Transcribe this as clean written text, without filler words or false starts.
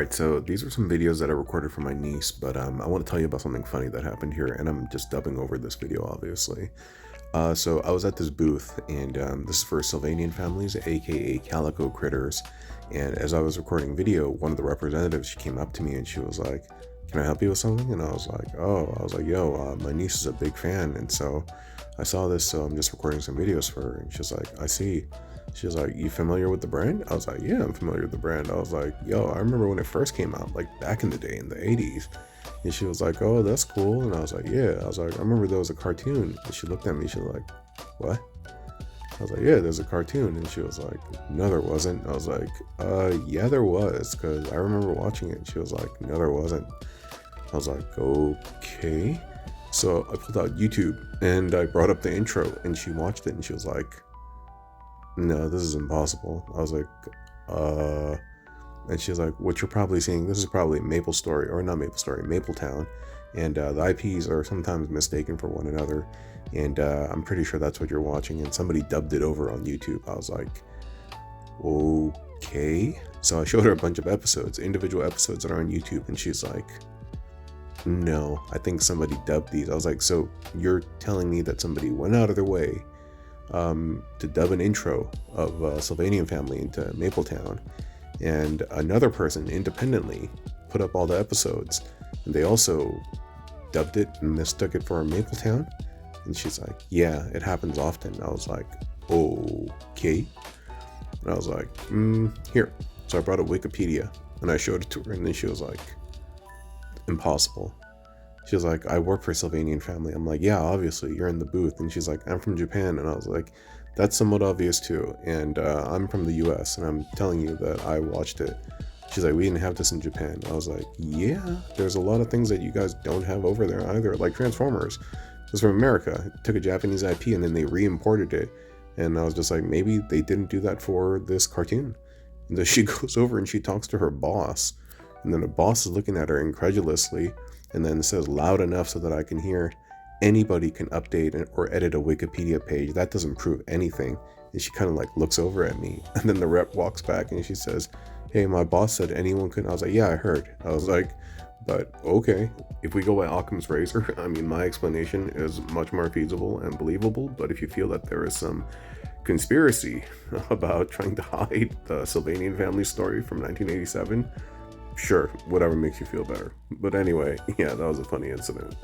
Alright, so these are some videos that I recorded for my niece, but I want to tell you about something funny that happened here, and I'm just dubbing over this video, obviously. So I was at this booth, and this is for Sylvanian families, aka Calico Critters, and as I was recording video, one of the representatives, she came up to me and she was like, "Can I help you with something?" And I was like, "Yo, my niece is a big fan, and so I saw this, so I'm just recording some videos for her." And she's like, "I see." She was like, "You familiar with the brand?" I was like, "Yeah, I'm familiar with the brand." I was like, "Yo, I remember when it first came out, like back in the day in the 80s. And she was like, "Oh, that's cool." And I was like, "Yeah." I was like, "I remember there was a cartoon." And she looked at me, she was like, "What?" I was like, "Yeah, there's a cartoon." And she was like, "No, there wasn't." I was like, yeah, there was, because I remember watching it." And she was like, "No, there wasn't." I was like, "Okay." So I pulled out YouTube and I brought up the intro and she watched it and she was like, "No, this is impossible." I was like, uh, and she's like, "What you're probably seeing, this is probably Maple Story, or not Maple Story, Mapletown. And the IPs are sometimes mistaken for one another. And I'm pretty sure that's what you're watching. And somebody dubbed it over on YouTube." I was like, "Okay." So I showed her a bunch of episodes, individual episodes that are on YouTube. And she's like, "No, I think somebody dubbed these." I was like, "So you're telling me that somebody went out of their way to dub an intro of Sylvanian family into Mapletown, and another person independently put up all the episodes, and they also dubbed it and mistook it for Mapletown?" And she's like, "Yeah, it happens often." I was like, "Okay." And I was like, "Here." So I brought up Wikipedia and I showed it to her, and then she was like, "Impossible." She was like, "I work for Sylvanian family." I'm like, "Yeah, obviously, you're in the booth." And she's like, "I'm from Japan." And I was like, "That's somewhat obvious too. And I'm from the US, and I'm telling you that I watched it." She's like, "We didn't have this in Japan." I was like, "Yeah, there's a lot of things that you guys don't have over there either, like Transformers. It's from America. It took a Japanese IP and then they re-imported it." And I was just like, maybe they didn't do that for this cartoon. And then she goes over and she talks to her boss. And then the boss is looking at her incredulously, and then it says loud enough so that I can hear, "Anybody can update or edit a Wikipedia page. That doesn't prove anything." And she kind of like looks over at me, and then the rep walks back and she says, "Hey, my boss said anyone could." I was like, "Yeah, I heard." I was like, "But okay, if we go by Occam's razor, I mean, my explanation is much more feasible and believable. But if you feel that there is some conspiracy about trying to hide the Sylvanian family story from 1987, sure, whatever makes you feel better." But anyway, yeah, that was a funny incident.